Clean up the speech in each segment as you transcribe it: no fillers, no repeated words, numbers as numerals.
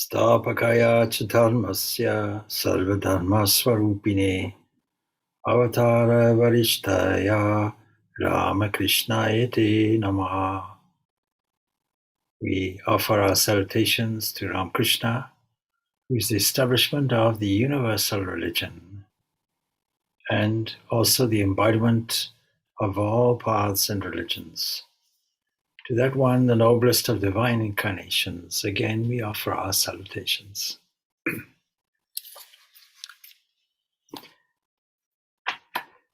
Stapakaya Dharmasya Sarvadharma Swarupine Avatara Varishtaya Ramakrishna Ete Namaha. We offer our salutations to Ramakrishna, who is the establishment of the universal religion and also the embodiment of all paths and religions. To that one, the noblest of divine incarnations, again we offer our salutations.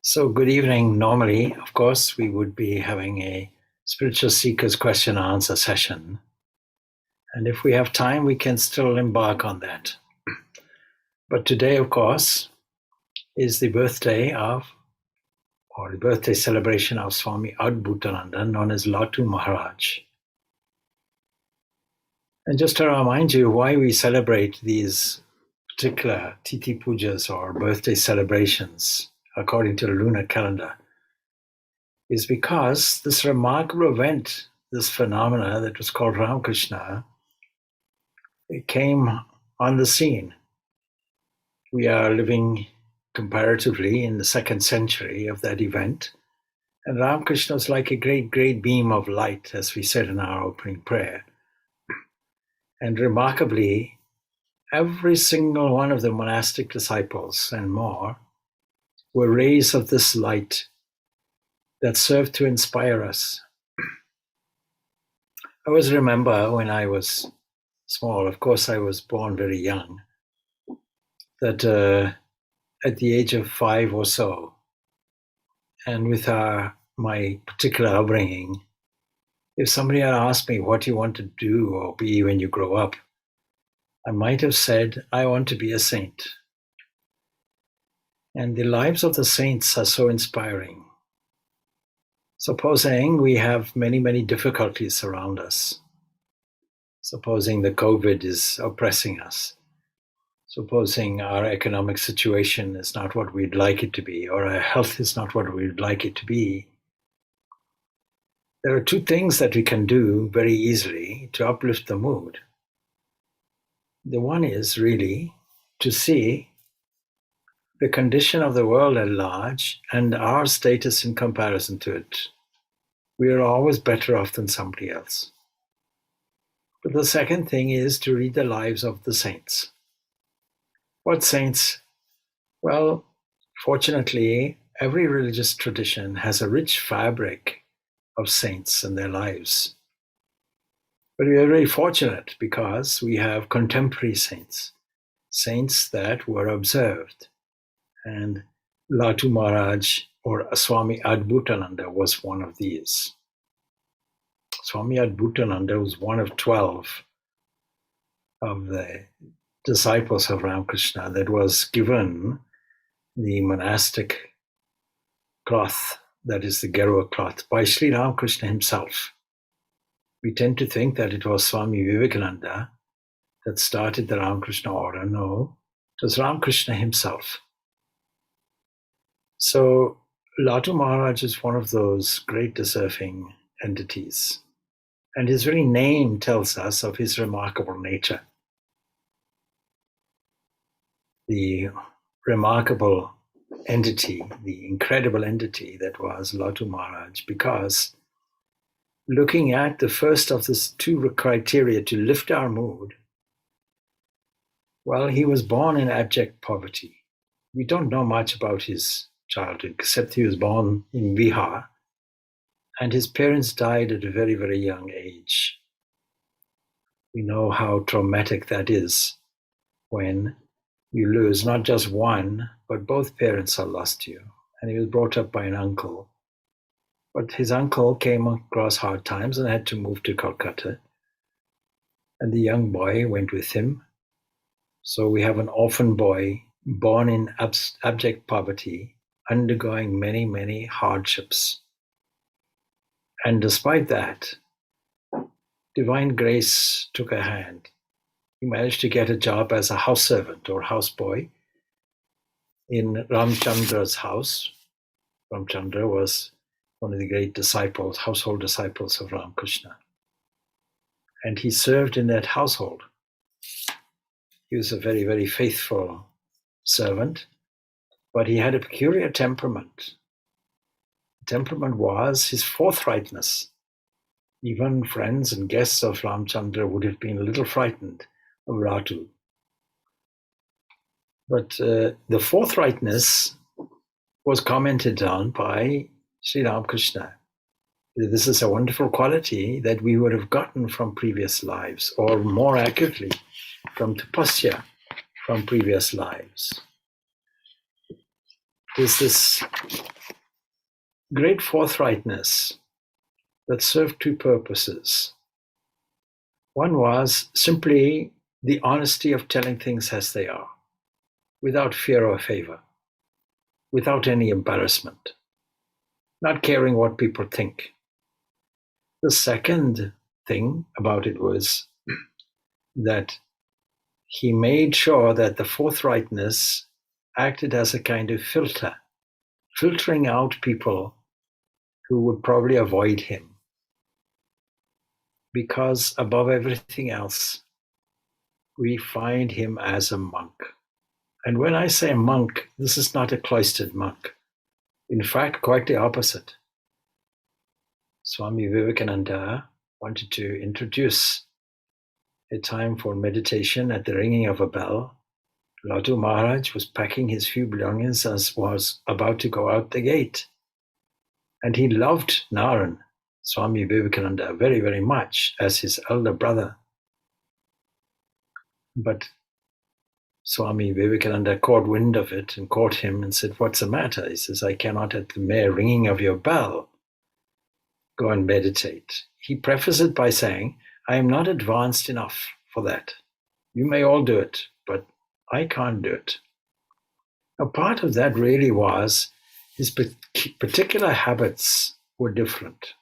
So good evening. Normally, of course, we would be having a spiritual seekers question and answer session. And if we have time, we can still embark on that. But today, of course, is the birthday celebration of Swami Adbhutananda, known as Latu Maharaj. And just to remind you why we celebrate these particular Tithi Pujas or birthday celebrations according to the lunar calendar, is because this remarkable event, this phenomena that was called Ramakrishna, it came on the scene. We are living comparatively in the second century of that event, and Ramakrishna was like a great, great beam of light, as we said in our opening prayer. And remarkably, every single one of the monastic disciples and more were rays of this light that served to inspire us. I always remember when I was small, of course I was born very young, that at the age of 5 or so, and with my particular upbringing, if somebody had asked me what you want to do or be when you grow up, I might have said, I want to be a saint. And the lives of the saints are so inspiring. Supposing we have many, many difficulties around us. Supposing the COVID is oppressing us. Supposing our economic situation is not what we'd like it to be, or our health is not what we'd like it to be. There are two things that we can do very easily to uplift the mood. The one is really to see the condition of the world at large and our status in comparison to it. We are always better off than somebody else. But the second thing is to read the lives of the saints. What saints? Well, fortunately, every religious tradition has a rich fabric of saints and their lives. But we are very fortunate because we have contemporary saints, saints that were observed. And Latu Maharaj or Swami Adbhutananda was one of these. Swami Adbhutananda was one of 12 of the disciples of Ramakrishna that was given the monastic cloth, that is the Gerua cloth, by Sri Ramakrishna himself. We tend to think that it was Swami Vivekananda that started the Ramakrishna order. No, it was Ramakrishna himself. So Latu Maharaj is one of those great deserving entities. And his very name tells us of his remarkable nature. The remarkable entity, the incredible entity that was Latu Maharaj, because looking at the first of these two criteria to lift our mood, well, he was born in abject poverty. We don't know much about his childhood, except he was born in Bihar, and his parents died at a very, very young age. We know how traumatic that is when you lose not just one, but both parents are lost to you. And he was brought up by an uncle. But his uncle came across hard times and had to move to Calcutta. And the young boy went with him. So we have an orphan boy born in abject poverty, undergoing many, many hardships. And despite that, divine grace took a hand. He managed to get a job as a house servant or houseboy in Ramchandra's house. Ramchandra was one of the great disciples, household disciples of Ramakrishna. And he served in that household. He was a very, very faithful servant, but he had a peculiar temperament. The temperament was his forthrightness. Even friends and guests of Ramchandra would have been a little frightened of Ratu. But the forthrightness was commented on by Sri Ramakrishna. This is a wonderful quality that we would have gotten from previous lives, or more accurately, from tapasya, from previous lives. There's this great forthrightness that served two purposes. One was simply the honesty of telling things as they are, without fear or favor, without any embarrassment, not caring what people think. The second thing about it was that he made sure that the forthrightness acted as a kind of filter, filtering out people who would probably avoid him. Because above everything else, we find him as a monk. And when I say monk, this is not a cloistered monk. In fact, quite the opposite. Swami Vivekananda wanted to introduce a time for meditation at the ringing of a bell. Latu Maharaj was packing his few belongings as was about to go out the gate. And he loved Naran, Swami Vivekananda, very, very much as his elder brother. But Swami Vivekananda caught wind of it and caught him and said, "What's the matter?" He says, "I cannot at the mere ringing of your bell go and meditate." He prefaced it by saying, "I am not advanced enough for that. You may all do it, but I can't do it." A part of that really was his particular habits were different.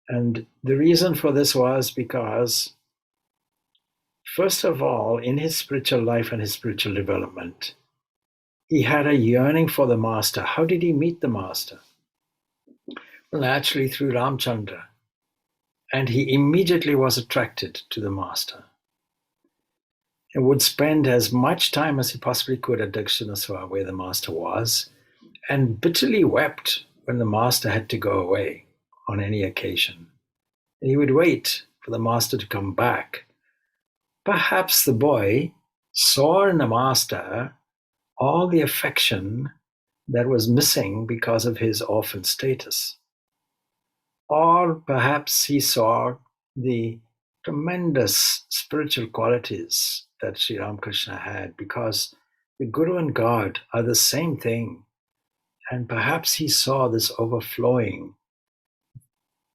And the reason for this was because, first of all, in his spiritual life and his spiritual development, he had a yearning for the master. How did he meet the master? Well, naturally through Ramchandra. And he immediately was attracted to the master and would spend as much time as he possibly could at Dakshinaswar, where the master was, and bitterly wept when the master had to go away on any occasion. And he would wait for the master to come back. Perhaps the boy saw in the master all the affection that was missing because of his orphan status. Or perhaps he saw the tremendous spiritual qualities that Sri Ramakrishna had, because the Guru and God are the same thing. And perhaps he saw this overflowing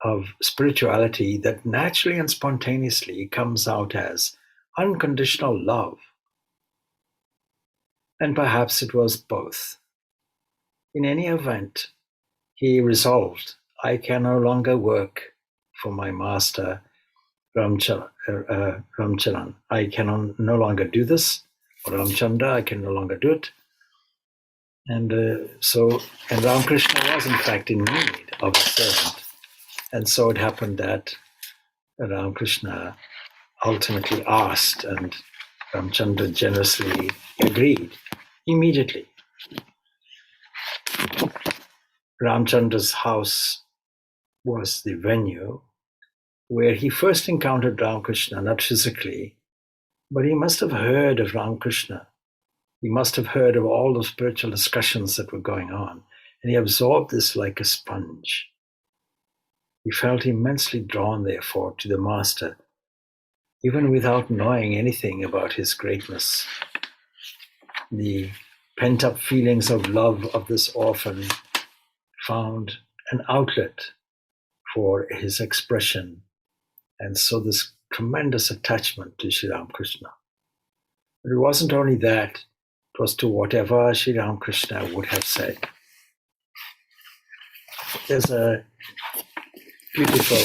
of spirituality that naturally and spontaneously comes out as unconditional love. And perhaps it was both. In any event, he resolved, I can no longer work for my master Ramcharan. I can no longer do this. For Ramchandra, I can no longer do it. And Ramakrishna was in fact in need of a servant. And so it happened that Ramakrishna ultimately asked, and Ramchandra generously agreed immediately. Ramchandra's house was the venue where he first encountered Ramakrishna, not physically, but he must have heard of Ramakrishna. He must have heard of all the spiritual discussions that were going on, and he absorbed this like a sponge. He felt immensely drawn, therefore, to the master, even without knowing anything about his greatness. The pent-up feelings of love of this orphan found an outlet for his expression, and so this tremendous attachment to Sri Ramakrishna. But it wasn't only that, it was to whatever Sri Ramakrishna would have said. There's a beautiful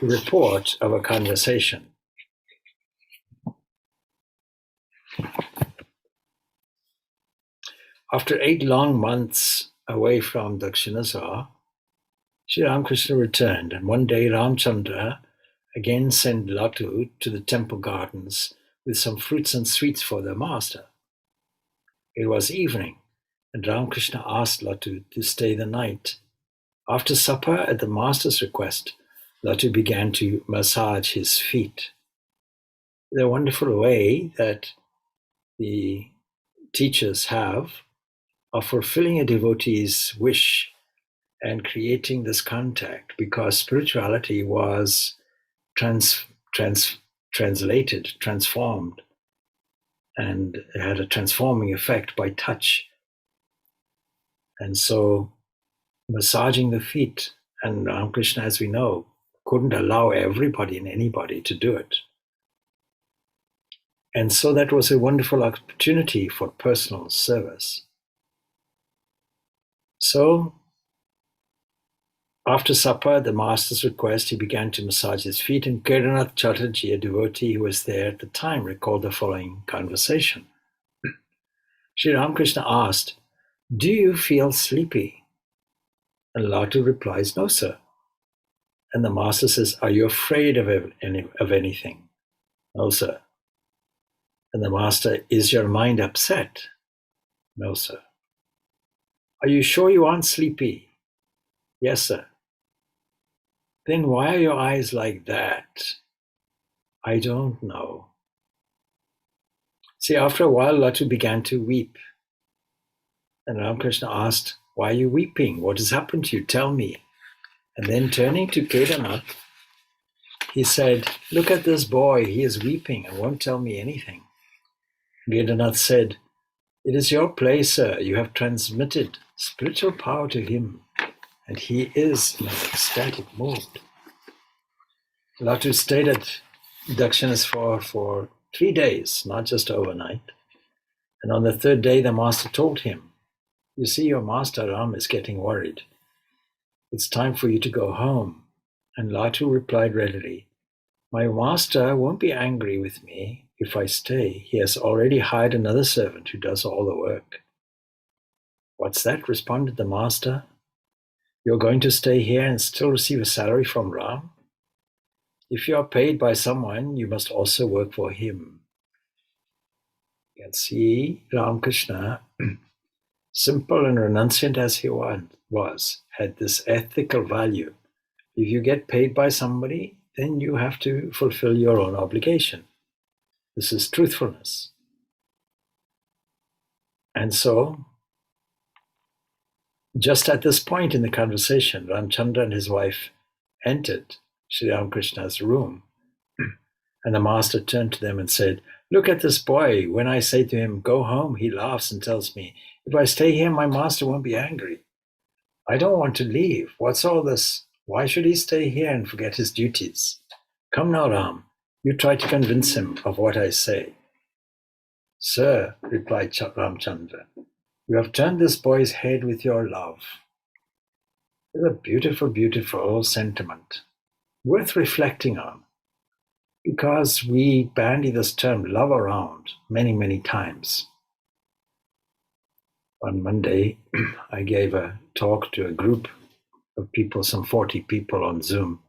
report of a conversation. After 8 long months away from Dakshinaswar, Sri Ramakrishna returned, and one day Ramchandra again sent Latu to the temple gardens with some fruits and sweets for their master. It was evening, and Ramakrishna asked Latu to stay the night. After supper, at the master's request, Latu began to massage his feet. The wonderful way that the teachers have of fulfilling a devotee's wish and creating this contact, because spirituality was translated, transformed, and it had a transforming effect by touch. And so massaging the feet, and Ramakrishna, as we know, couldn't allow everybody and anybody to do it. And so that was a wonderful opportunity for personal service. So after supper, at the master's request, he began to massage his feet, and Kedarnath Chatterjee, a devotee who was there at the time, recalled the following conversation. Sri Ramakrishna asked, "Do you feel sleepy?" And Latu replies, "No, sir." And the master says, "Are you afraid of anything?" "No, sir." And the master, "Is your mind upset?" "No, sir." "Are you sure you aren't sleepy?" "Yes, sir." "Then why are your eyes like that?" "I don't know." See, after a while, Latu began to weep. And Ramakrishna asked, "Why are you weeping? What has happened to you? Tell me." And then turning to Kedarnath, he said, "Look at this boy. He is weeping and won't tell me anything." Kedarnath said, "It is your place, sir. You have transmitted spiritual power to him, and he is in an ecstatic mood." Latu stayed at Dakshineshwar for 3 days, not just overnight. And on the third day, the master told him, "You see, your master Ram is getting worried. It's time for you to go home." And Latu replied readily, "My master won't be angry with me if I stay. He has already hired another servant who does all the work." "What's that?" responded the master. "You're going to stay here and still receive a salary from Ram? If you are paid by someone, you must also work for him." You can see Ramakrishna, simple and renunciant as he was, had this ethical value. If you get paid by somebody, then you have to fulfill your own obligation. This is truthfulness. And so, just at this point in the conversation, Ramchandra and his wife entered Sri Ramakrishna's room, and the master turned to them and said, "Look at this boy. When I say to him, 'Go home,' he laughs and tells me, 'If I stay here, my master won't be angry.' I don't want to leave. What's all this? Why should he stay here and forget his duties? Come now, Ram, you try to convince him of what I say." "Sir," replied Ramchandra, "you have turned this boy's head with your love." It's a beautiful, beautiful sentiment, worth reflecting on, because we bandy this term love around many, many times. On Monday, I gave a talk to a group of people, some 40 people on Zoom.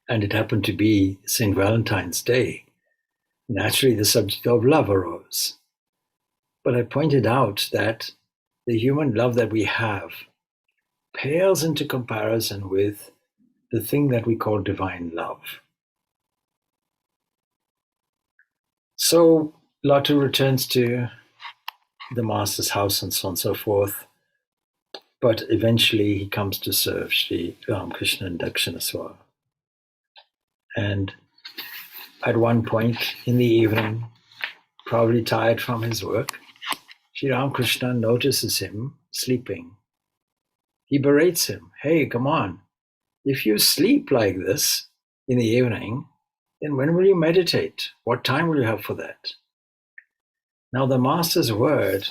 And it happened to be St. Valentine's Day. Naturally, the subject of love arose. But I pointed out that the human love that we have pales into comparison with the thing that we call divine love. So Latu returns to the master's house and so on and so forth. But eventually he comes to serve Sri Ramakrishna in Dakshineshwar. And at one point in the evening, probably tired from his work, Sri Ramakrishna notices him sleeping. He berates him, "Hey, come on. If you sleep like this in the evening, then when will you meditate? What time will you have for that?" Now, the master's word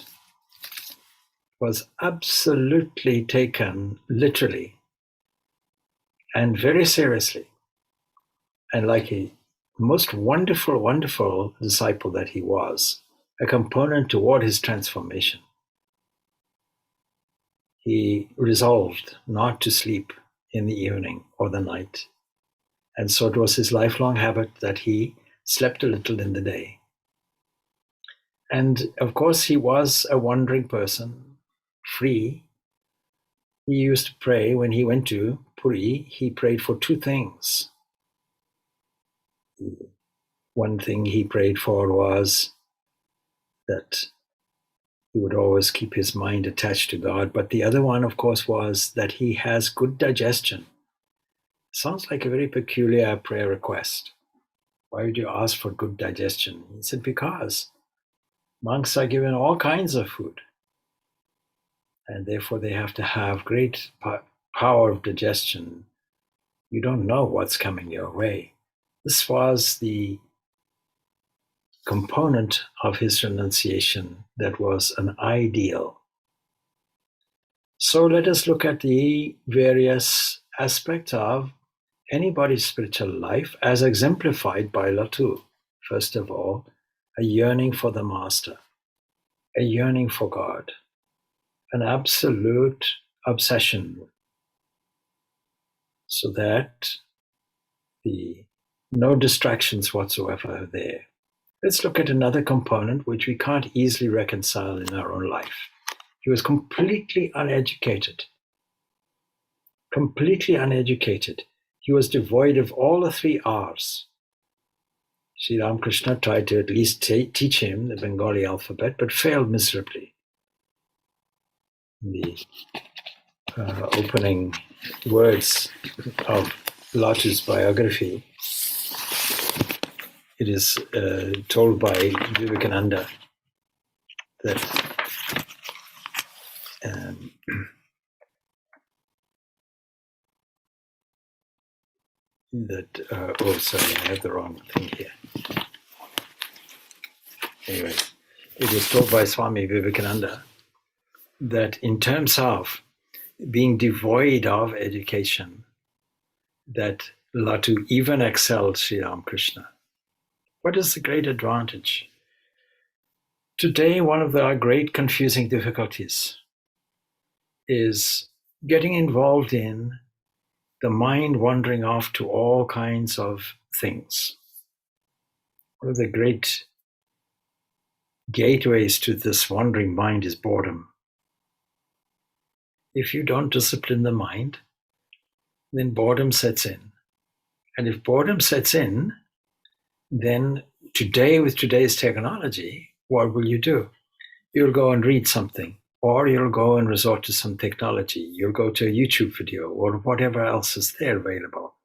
was absolutely taken literally and very seriously. And like a most wonderful, wonderful disciple that he was, a component toward his transformation, he resolved not to sleep in the evening or the night. And so it was his lifelong habit that he slept a little in the day. And of course, he was a wandering person, free. He used to pray when he went to Puri, he prayed for two things. One thing he prayed for was that he would always keep his mind attached to God. But the other one, of course, was that he has good digestion. Sounds like a very peculiar prayer request. Why would you ask for good digestion? He said, because monks are given all kinds of food, and therefore they have to have great power of digestion. You don't know what's coming your way. This was the component of his renunciation that was an ideal. So let us look at the various aspects of anybody's spiritual life as exemplified by Latu. First of all, a yearning for the Master, a yearning for God, an absolute obsession, so that no distractions whatsoever are there. Let's look at another component which we can't easily reconcile in our own life. He was completely uneducated. Completely uneducated. He was devoid of all the three R's. Sri Ramakrishna tried to at least teach him the Bengali alphabet, but failed miserably. In the opening words of Latu's biography, it is told by Vivekananda that sorry, I have the wrong thing here. Anyway, it was told by Swami Vivekananda that in terms of being devoid of education, that Latu even excelled Sri Ramakrishna. What is the great advantage? Today, one of our great confusing difficulties is getting involved in the mind wandering off to all kinds of things. One of the great gateways to this wandering mind is boredom. If you don't discipline the mind, then boredom sets in. And if boredom sets in, then today, with today's technology, what will you do? You'll go and read something, or you'll go and resort to some technology. You'll go to a YouTube video or whatever else is there available.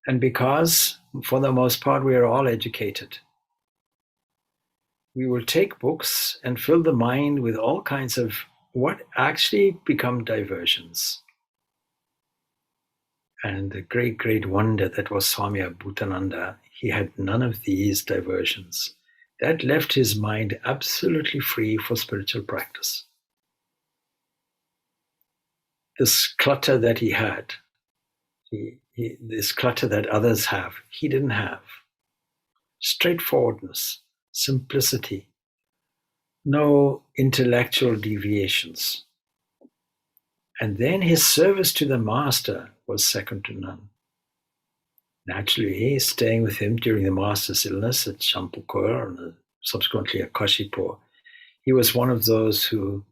And because, for the most part, we are all educated, we will take books and fill the mind with all kinds of what actually become diversions. And the great, great wonder that was Swami Adbhutananda, he had none of these diversions. That left his mind absolutely free for spiritual practice. This clutter that he had, this clutter that others have, he didn't have. Straightforwardness, simplicity, no intellectual deviations. And then his service to the Master was second to none. Naturally, staying with him during the Master's illness at Champukur and subsequently at Kashipur, he was one of those who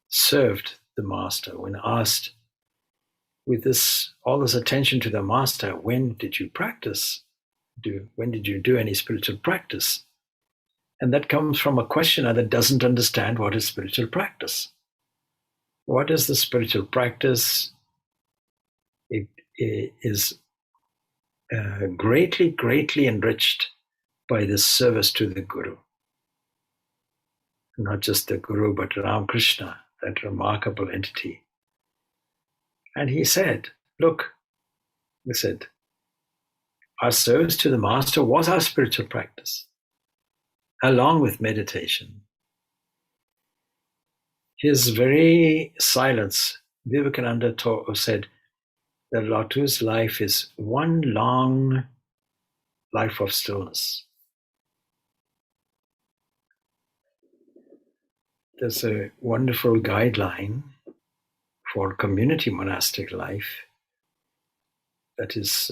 served the Master. When asked, with all this attention to the Master, when did you practice? When did you do any spiritual practice? And that comes from a questioner that doesn't understand what is spiritual practice. What is the spiritual practice? It is greatly, greatly enriched by this service to the Guru. Not just the Guru, but Ramakrishna, that remarkable entity. And he said, look, our service to the Master was our spiritual practice, along with meditation. His very silence, Vivekananda said that Latu's life is one long life of stillness. There's a wonderful guideline for community monastic life that is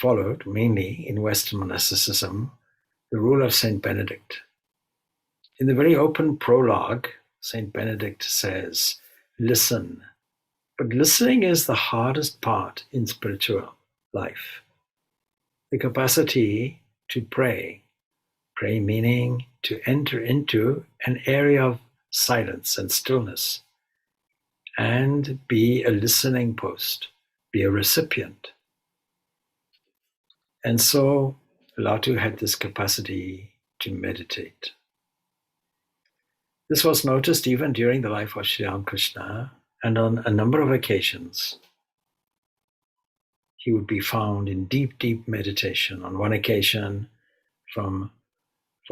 followed mainly in Western monasticism, the rule of Saint Benedict. In the very open prologue, Saint Benedict says, listen. But listening is the hardest part in spiritual life. The capacity to pray meaning to enter into an area of silence and stillness and be a listening post, be a recipient. And so Latu had this capacity to meditate. This was noticed even during the life of Sri Ramakrishna, and on a number of occasions he would be found in deep, deep meditation. On one occasion, for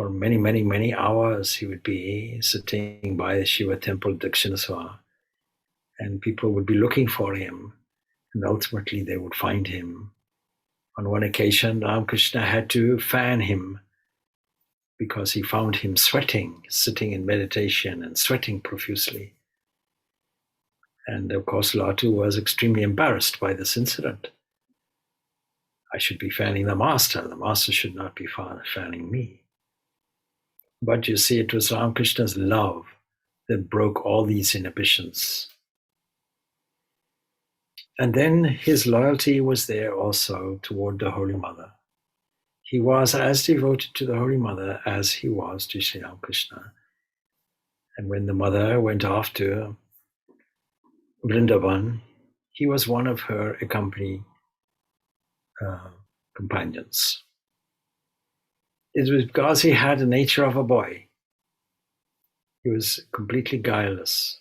many, many, many hours, he would be sitting by the Shiva temple, Dakshinaswar, and people would be looking for him, and ultimately they would find him. On one occasion, Ramakrishna had to fan him because he found him sweating, sitting in meditation and sweating profusely. And of course, Latu was extremely embarrassed by this incident. I should be fanning the master. The master should not be fanning me. But you see, it was Ramakrishna's love that broke all these inhibitions. And then his loyalty was there also toward the Holy Mother. He was as devoted to the Holy Mother as he was to Sri Ramakrishna. And when the mother went off to Vrindavan, he was one of her accompanying companions. It was because he had the nature of a boy. He was completely guileless.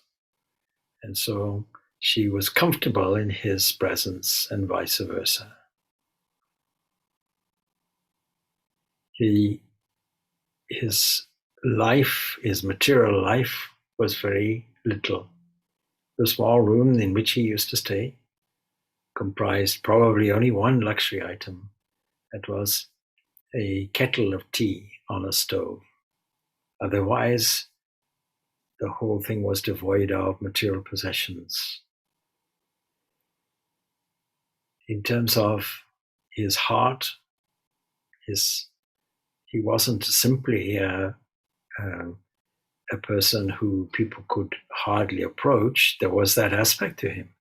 And so she was comfortable in his presence and vice versa. His life, his material life, was very little. The small room in which he used to stay comprised probably only one luxury item. That was a kettle of tea on a stove. Otherwise, the whole thing was devoid of material possessions. In terms of his heart, he wasn't simply a person who people could hardly approach. There was that aspect to him.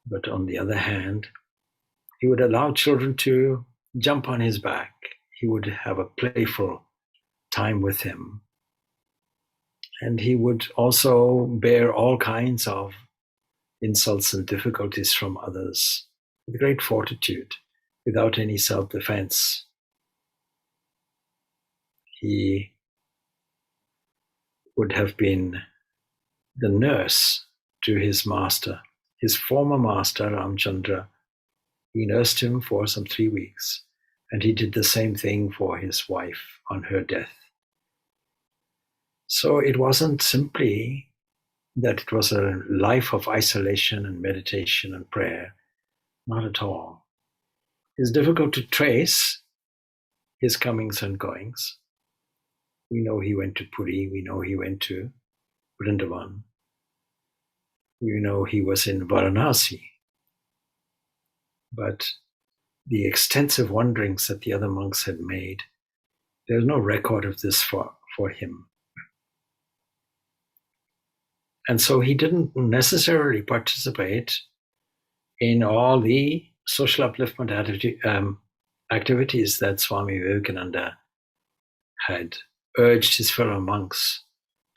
But on the other hand, he would allow children to jump on his back. He would have a playful time with him. And he would also bear all kinds of insults and difficulties from others with great fortitude, without any self-defense. He would have been the nurse to his master, his former master, Ramchandra. He nursed him for some 3 weeks, and he did the same thing for his wife on her death. So it wasn't simply that it was a life of isolation and meditation and prayer. Not at all. It's difficult to trace his comings and goings. We know he went to Puri. We know he went to Vrindavan. We know he was in Varanasi. But the extensive wanderings that the other monks had made, there's no record of this for him. And so he didn't necessarily participate in all the social upliftment activities that Swami Vivekananda had urged his fellow monks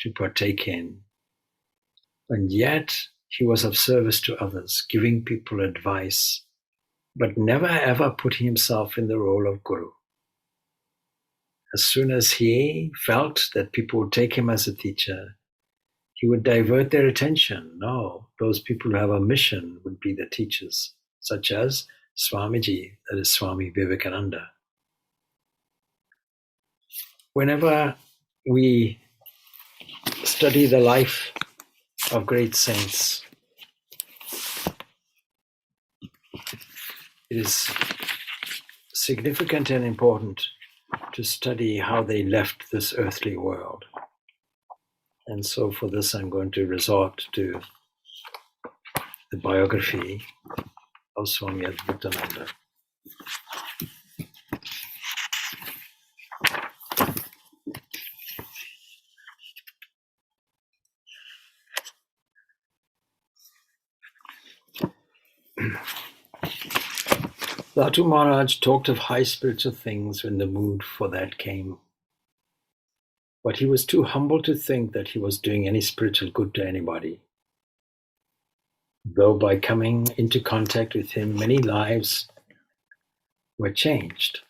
to partake in. And yet he was of service to others, giving people advice, but never ever putting himself in the role of guru. As soon as he felt that people would take him as a teacher, he would divert their attention. No, those people who have a mission would be the teachers, such as Swamiji, that is Swami Vivekananda. Whenever we study the life of great saints, it is significant and important to study how they left this earthly world. And so for this, I'm going to resort to the biography of Swami Adbhutananda. Latu Maharaj talked of high spiritual things when the mood for that came. But he was too humble to think that he was doing any spiritual good to anybody. Though by coming into contact with him, many lives were changed.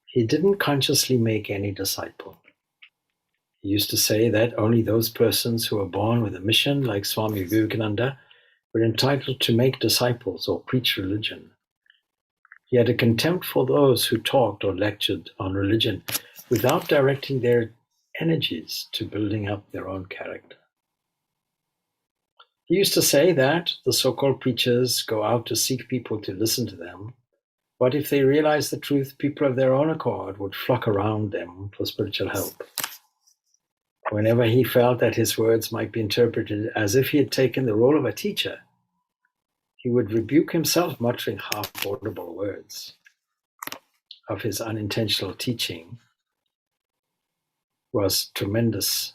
He didn't consciously make any disciple. He used to say that only those persons who were born with a mission, like Swami Vivekananda, were entitled to make disciples or preach religion. He had a contempt for those who talked or lectured on religion without directing their energies to building up their own character. He used to say that the so-called preachers go out to seek people to listen to them, but if they realized the truth, people of their own accord would flock around them for spiritual help. Whenever he felt that his words might be interpreted as if he had taken the role of a teacher, he would rebuke himself, muttering half-audible words of his unintentional teaching was tremendous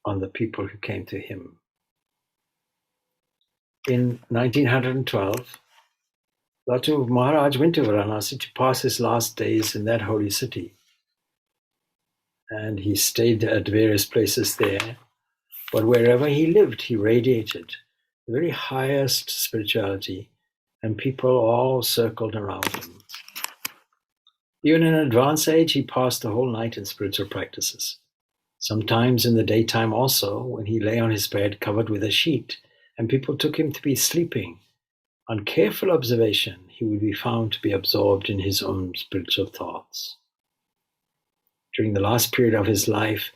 on the people who came to him. In 1912, Latu Maharaj went to Varanasi to pass his last days in that holy city. And he stayed at various places there. But wherever he lived, he radiated the very highest spirituality, and people all circled around him. Even in advanced age, he passed the whole night in spiritual practices. Sometimes in the daytime also, when he lay on his bed covered with a sheet, and people took him to be sleeping. On careful observation, he would be found to be absorbed in his own spiritual thoughts. During the last period of his life,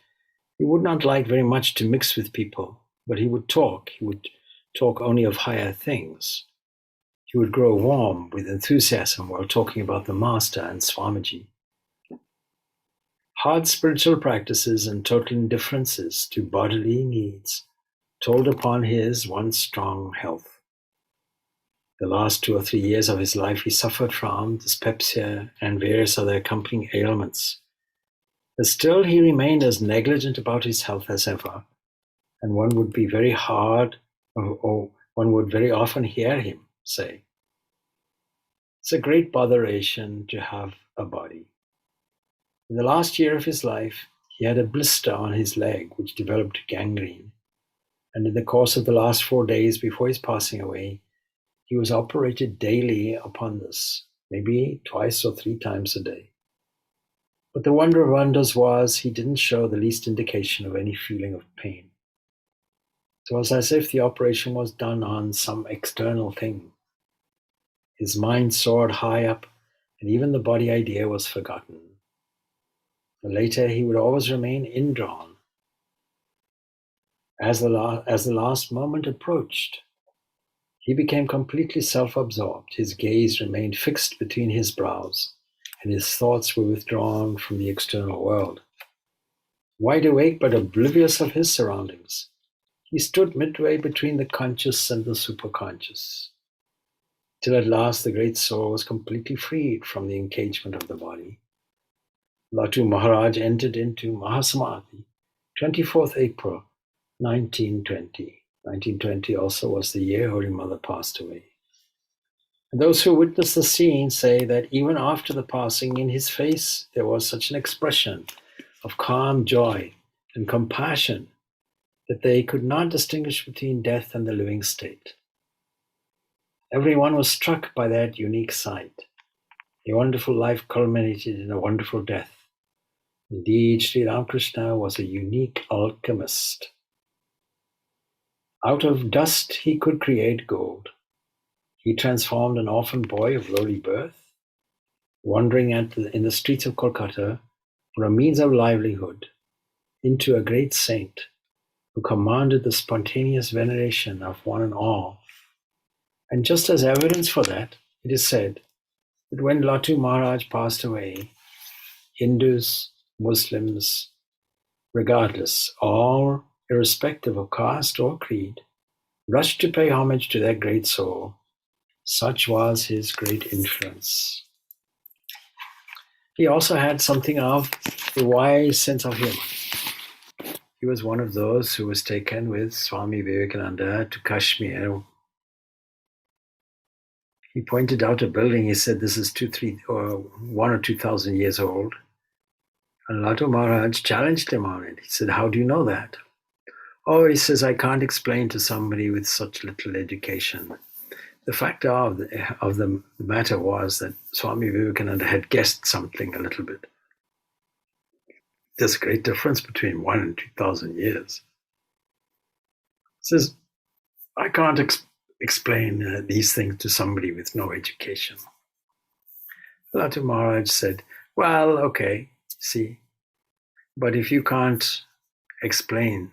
he would not like very much to mix with people, but he would talk. He would talk only of higher things. He would grow warm with enthusiasm while talking about the Master and Swamiji. Hard spiritual practices and total indifferences to bodily needs told upon his once strong health. The last 2 or 3 years of his life he suffered from dyspepsia and various other accompanying ailments. But still he remained as negligent about his health as ever, and one would very often hear him say, "It's a great botheration to have a body." In the last year of his life, he had a blister on his leg which developed gangrene, and in the course of the last 4 days before his passing away, he was operated daily upon this, maybe 2 or 3 times a day. But the wonder of wonders was he didn't show the least indication of any feeling of pain. It was as if the operation was done on some external thing. His mind soared high up, and even the body idea was forgotten. But later he would always remain indrawn. As the last moment approached, he became completely self-absorbed. His gaze remained fixed between his brows, and his thoughts were withdrawn from the external world. Wide awake but oblivious of his surroundings, he stood midway between the conscious and the superconscious, till at last the great soul was completely freed from the encagement of the body. Latu Maharaj entered into Mahasamadhi, 24th April, 1920. 1920 also was the year Holy Mother passed away. And those who witnessed the scene say that even after the passing, in his face there was such an expression of calm joy and compassion that they could not distinguish between death and the living state. Everyone was struck by that unique sight. A wonderful life culminated in a wonderful death. Indeed, Sri Ramakrishna was a unique alchemist. Out of dust he could create gold. He transformed an orphan boy of lowly birth, wandering in the streets of Kolkata for a means of livelihood, into a great saint who commanded the spontaneous veneration of one and all. And just as evidence for that, it is said that when Latu Maharaj passed away, Hindus, Muslims, regardless, all irrespective of caste or creed, rushed to pay homage to that great soul Such was his great influence. He also had something of a wise sense of humor. He was one of those who was taken with Swami Vivekananda to Kashmir. He pointed out a building. He said, this is 1 or 2,000 years old. And Latu Maharaj challenged him on it. He said, how do you know that? Oh, he says, I can't explain to somebody with such little education. The fact of the matter was that Swami Vivekananda had guessed something a little bit. There's a great difference between 1 and 2,000 years. He says, I can't explain these things to somebody with no education. Latu Maharaj said, well, okay, see, but if you can't explain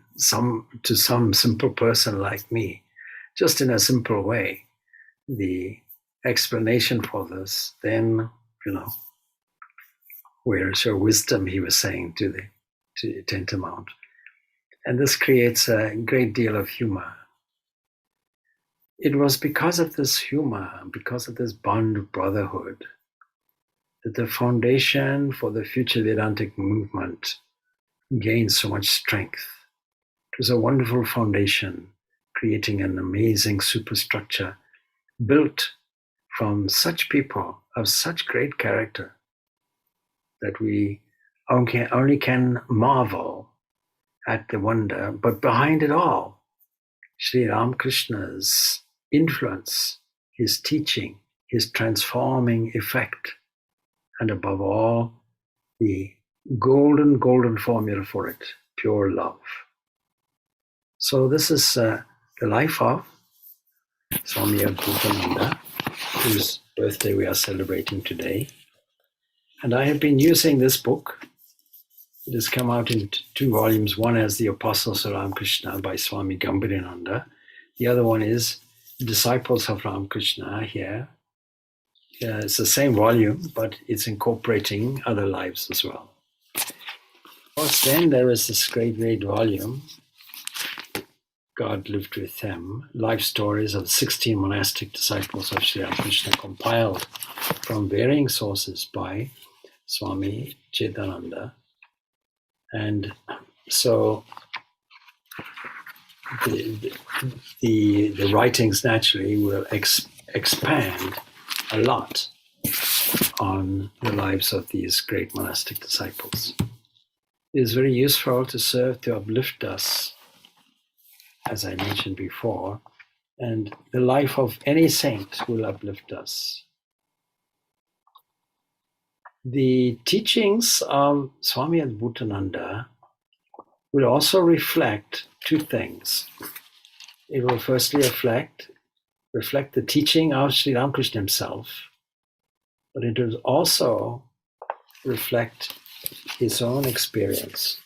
to some simple person like me, just in a simple way, the explanation for this, then, where's your wisdom, he was saying to Tentamount. And this creates a great deal of humor. It was because of this humor, because of this bond of brotherhood, that the foundation for the future Vedantic movement gained so much strength. It was a wonderful foundation, creating an amazing superstructure built from such people of such great character that we only can marvel at the wonder. But behind it all, Sri Ramakrishna's influence, his teaching, his transforming effect, and above all, the golden formula for it, pure love. So this is the life of Swami Adbhutananda, whose birthday we are celebrating today. And I have been using this book. It has come out in 2 volumes. One as The Apostles of Ramakrishna by Swami Gambhirananda. The other one is Disciples of Ramakrishna here. It's the same volume, but it's incorporating other lives as well. Of course, then there is this great volume, God Lived With Them, life stories of 16 monastic disciples of Sri Ramakrishna, compiled from varying sources by Swami Chetananda. And so the writings naturally will expand a lot on the lives of these great monastic disciples. It is very useful to serve to uplift us, as I mentioned before, and the life of any saint will uplift us. The teachings of Swami Adbhutananda will also reflect 2 things. It will firstly reflect the teaching of Sri Ramakrishna himself, but it will also reflect his own experience.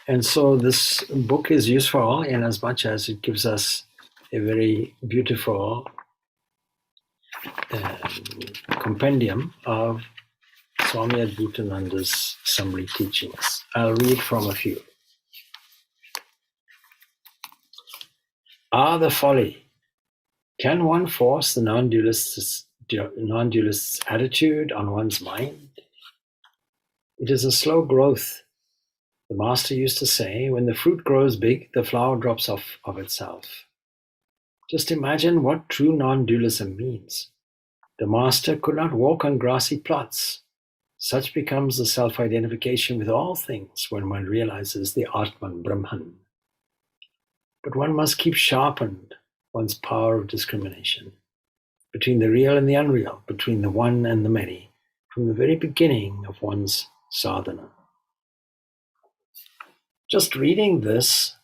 And so this book is useful in as much as it gives us a very beautiful compendium of Swami Adbhutananda's summary teachings. I'll read from a few. The folly. Can one force the non-dualist's attitude on one's mind? It is a slow growth. The master used to say, when the fruit grows big, the flower drops off of itself. Just imagine what true non-dualism means. The master could not walk on grassy plots. Such becomes the self-identification with all things when one realizes the Atman Brahman. But one must keep sharpened one's power of discrimination between the real and the unreal, between the one and the many, from the very beginning of one's sadhana. Just reading this,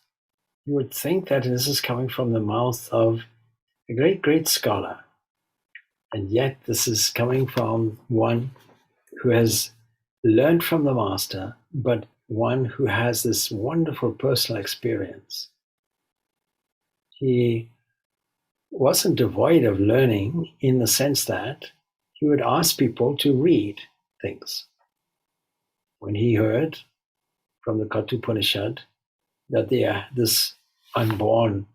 you would think that this is coming from the mouth of a great scholar. And yet this is coming from one who has learned from the master, but one who has this wonderful personal experience. He wasn't devoid of learning in the sense that he would ask people to read things. When he heard from the Kathopanishad that this unborn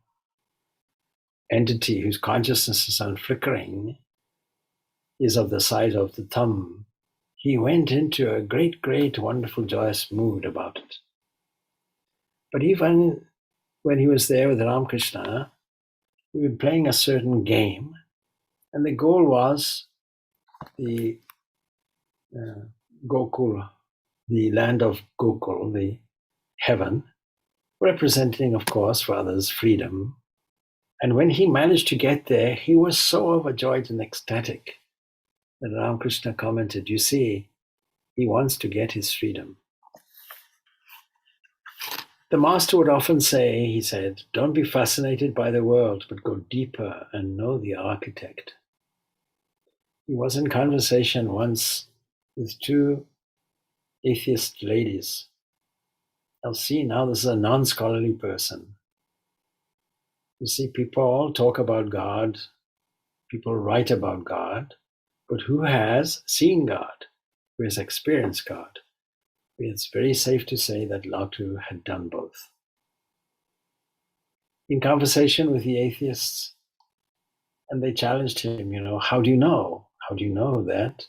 entity whose consciousness is unflickering is of the size of the thumb, he went into a great, great, wonderful, joyous mood about it. But even when he was there with Ramakrishna, we were playing a certain game, and the goal was the Gokul, the land of Gokul, the heaven, representing, of course, for others, freedom. And when he managed to get there, he was so overjoyed and ecstatic that Ramakrishna commented, you see, he wants to get his freedom. The master would often say, he said, don't be fascinated by the world, but go deeper and know the architect. He was in conversation once with two atheist ladies. Now see, now this is a non-scholarly person. You see, people all talk about God, people write about God, but who has seen God? Who has experienced God? It's very safe to say that Latu had done both. In conversation with the atheists, and they challenged him, how do you know? How do you know that,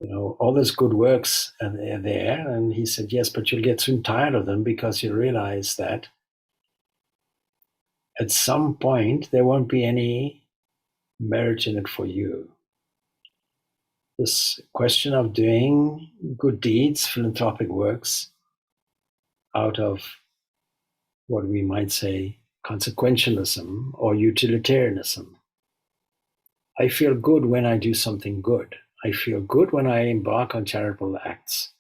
all those good works and they're there? And he said, yes, but you'll get soon tired of them because you realize that at some point there won't be any merit in it for you. This question of doing good deeds, philanthropic works, out of what we might say consequentialism or utilitarianism. I feel good when I do something good. I feel good when I embark on charitable acts.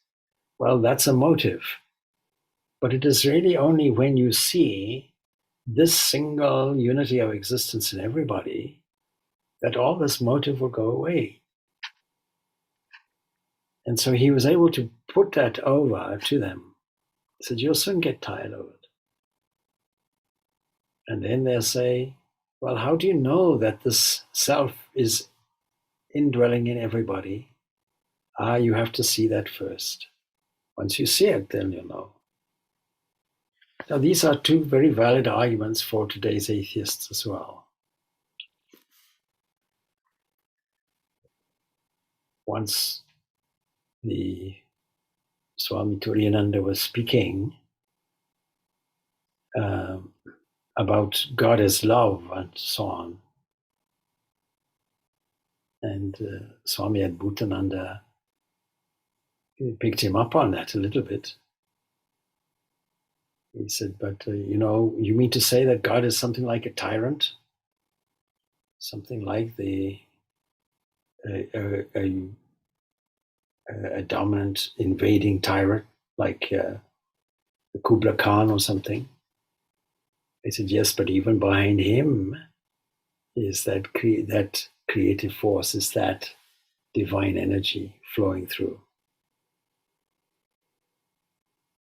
Well, that's a motive. But it is really only when you see this single unity of existence in everybody that all this motive will go away. And so he was able to put that over to them. He said, you'll soon get tired of it. And then they'll say, well, how do you know that this self is indwelling in everybody? You have to see that first. Once you see it, then you'll know. Now, these are two very valid arguments for today's atheists as well. Once the Swami Purnananda was speaking about God as love and so on, and Swami Adbhutananda picked him up on that a little bit. He said, but you mean to say that God is something like a tyrant? Something like a dominant invading tyrant, like the Kubla Khan or something? I said, yes, but even behind him is that creative force, is that divine energy flowing through.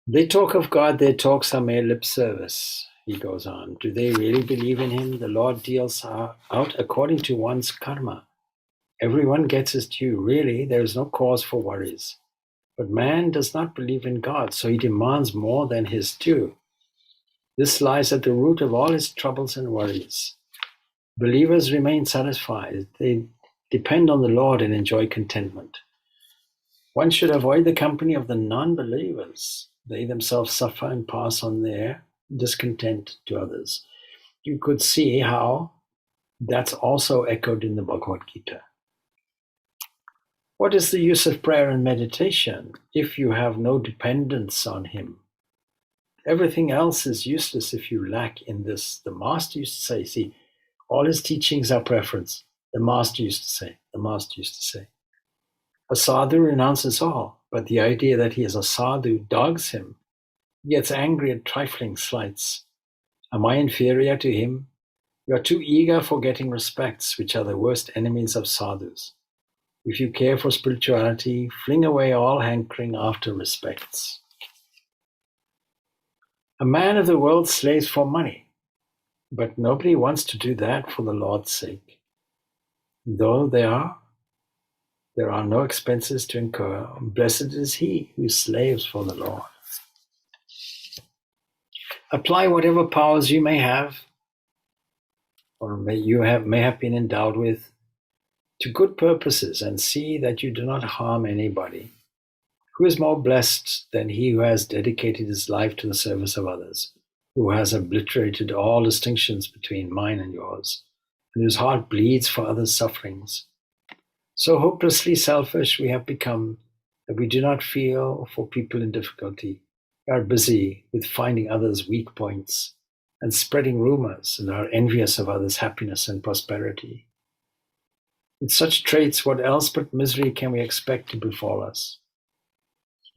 They talk of God, their talks are mere lip service, he goes on. Do they really believe in him? The Lord deals out according to one's karma. Everyone gets his due. Really, there is no cause for worries. But man does not believe in God, so he demands more than his due. This lies at the root of all his troubles and worries. Believers remain satisfied. They depend on the Lord and enjoy contentment. One should avoid the company of the non-believers. They themselves suffer and pass on their discontent to others. You could see how that's also echoed in the Bhagavad Gita. What is the use of prayer and meditation if you have no dependence on him? Everything else is useless if you lack in this. The Master used to say, see, all his teachings are preference. The Master used to say. A sadhu renounces all, but the idea that he is a sadhu dogs him. He gets angry at trifling slights. Am I inferior to him? You are too eager for getting respects, which are the worst enemies of sadhus. If you care for spirituality, fling away all hankering after respects. A man of the world slaves for money, but nobody wants to do that for the Lord's sake. Though there are no expenses to incur, blessed is he who slaves for the Lord. Apply whatever powers you may have or may have been endowed with, to good purposes, and see that you do not harm anybody. Who is more blessed than he who has dedicated his life to the service of others, who has obliterated all distinctions between mine and yours, and whose heart bleeds for others' sufferings? So hopelessly selfish we have become that we do not feel for people in difficulty. We are busy with finding others' weak points and spreading rumors, and are envious of others' happiness and prosperity. With such traits, what else but misery can we expect to befall us?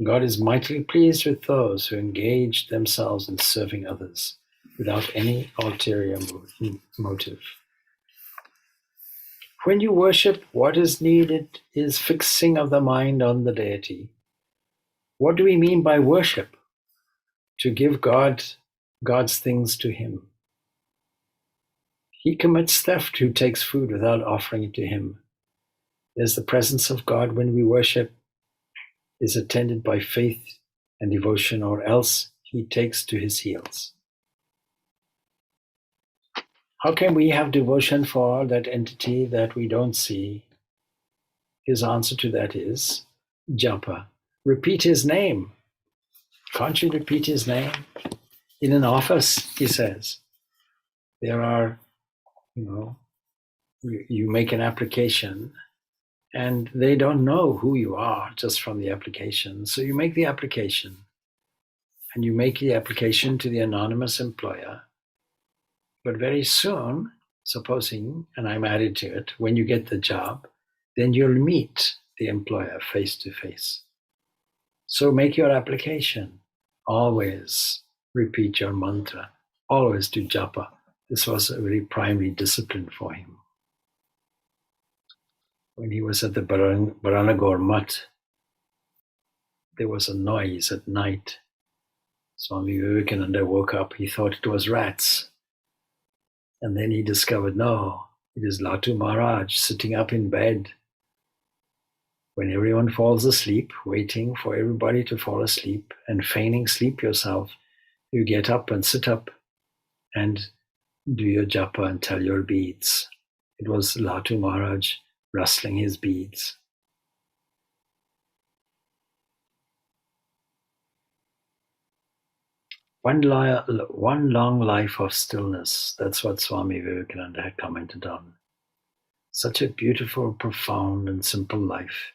God is mightily pleased with those who engage themselves in serving others without any ulterior motive. When you worship, what is needed is fixing of the mind on the deity. What do we mean by worship? To give God's things to him. He commits theft who takes food without offering it to him. There's the presence of God when we worship is attended by faith and devotion, or else he takes to his heels. How can we have devotion for that entity that we don't see? His answer to that is japa. Repeat his name. Can't you repeat his name? In an office, he says, there are, you make an application and they don't know who you are just from the application. So you make the application, and you make the application to the anonymous employer. But very soon, supposing, and I'm added to it, when you get the job, then you'll meet the employer face to face. So make your application. Always repeat your mantra. Always do japa. This was a very primary discipline for him. When he was at the Baranagore Mutt, there was a noise at night. Swami Vivekananda woke up. He thought it was rats. And then he discovered, no, it is Latu Maharaj sitting up in bed. When everyone falls asleep, waiting for everybody to fall asleep and feigning sleep yourself, you get up and sit up and do your japa and tell your beads. It was Latu Maharaj rustling his beads. One long life of stillness. That's what Swami Vivekananda had commented on. Such a beautiful, profound, and simple life.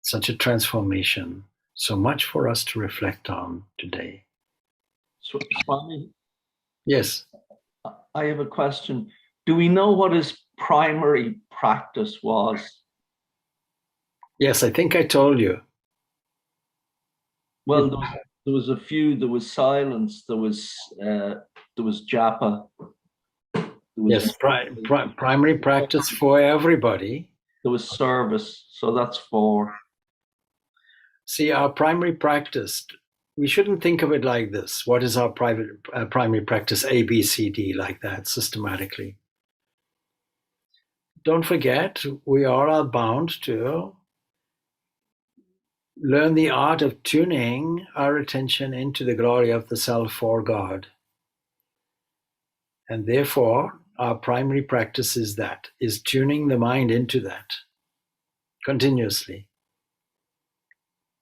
Such a transformation. So much for us to reflect on today. Swami? Yes. I have a question. Do we know what his primary practice was? Yes, I think I told you. Well, there was a few. There was silence. There was japa. Yes, primary practice for everybody. There was service. So that's 4. See, our primary practice, we shouldn't think of it like this. What is our primary practice? A, B, C, D, like that, systematically. Don't forget, we are all bound to learn the art of tuning our attention into the glory of the self for God. And therefore, our primary practice is tuning the mind into that continuously.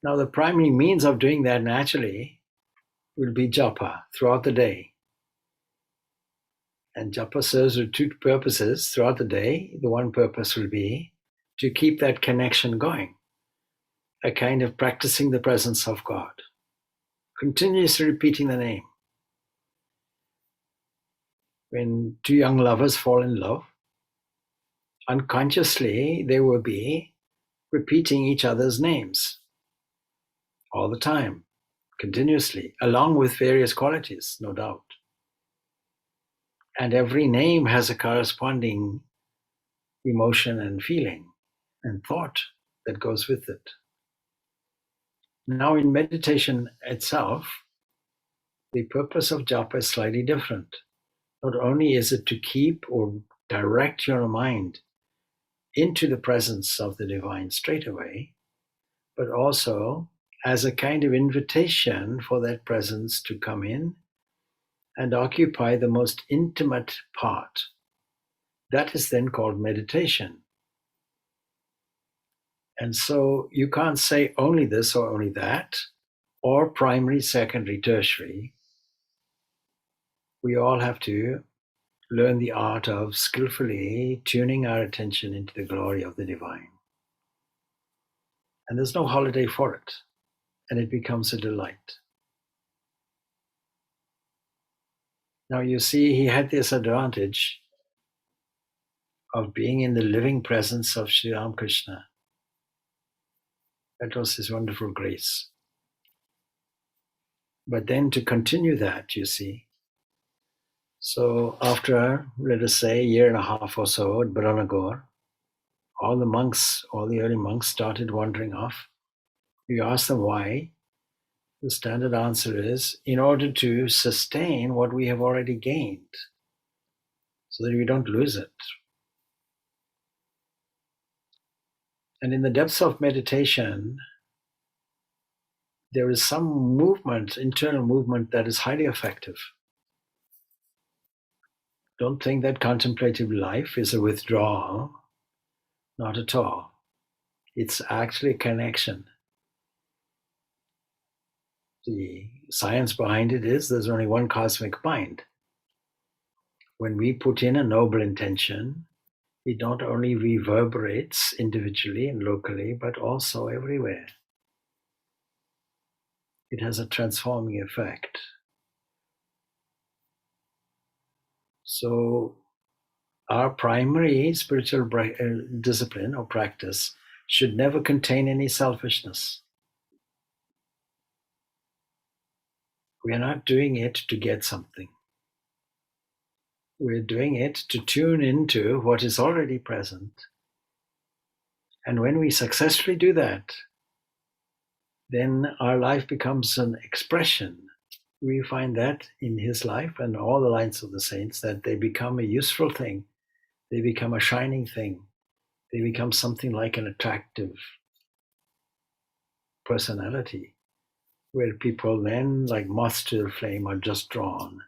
Now, the primary means of doing that naturally will be japa throughout the day. And japa serves with 2 purposes throughout the day. The one purpose will be to keep that connection going, a kind of practicing the presence of God, continuously repeating the name. When 2 young lovers fall in love, unconsciously they will be repeating each other's names all the time, continuously, along with various qualities, no doubt. And every name has a corresponding emotion and feeling and thought that goes with it. Now, in meditation itself, the purpose of japa is slightly different. Not only is it to keep or direct your mind into the presence of the divine straight away, but also as a kind of invitation for that presence to come in and occupy the most intimate part That is then called meditation. And so you can't say only this or only that, or primary, secondary, tertiary. We all have to learn the art of skillfully tuning our attention into the glory of the divine. And there's no holiday for it, and it becomes a delight. Now you see, he had this advantage of being in the living presence of Sri Ramakrishna. That was his wonderful grace. But then to continue that, you see, so after, let us say, a year and a half or so at Baranagore, all the monks, all the early monks started wandering off. You ask them why. The standard answer is in order to sustain what we have already gained, so that we don't lose it. And in the depths of meditation, there is some movement, internal movement, that is highly effective. Don't think that contemplative life is a withdrawal. Not at all. It's actually a connection. The science behind it is there's only one cosmic mind. When we put in a noble intention, it not only reverberates individually and locally, but also everywhere. It has a transforming effect. So our primary spiritual discipline or practice should never contain any selfishness. We are not doing it to get something. We're doing it to tune into what is already present. And when we successfully do that, then our life becomes an expression. We find that in his life and all the lives of the saints, that they become a useful thing. They become a shining thing. They become something like an attractive personality, where people then, like moths to the flame, are just drawn.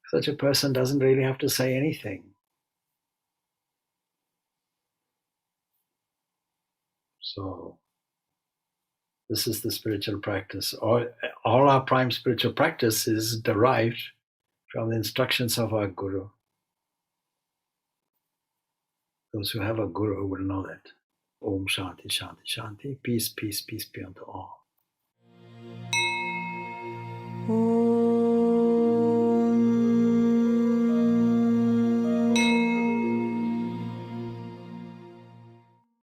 Such a person doesn't really have to say anything. So this is the spiritual practice. All our prime spiritual practice is derived from the instructions of our Guru. Those who have a Guru will know that. Om Shanti, Shanti, Shanti. Peace, peace, peace be unto all.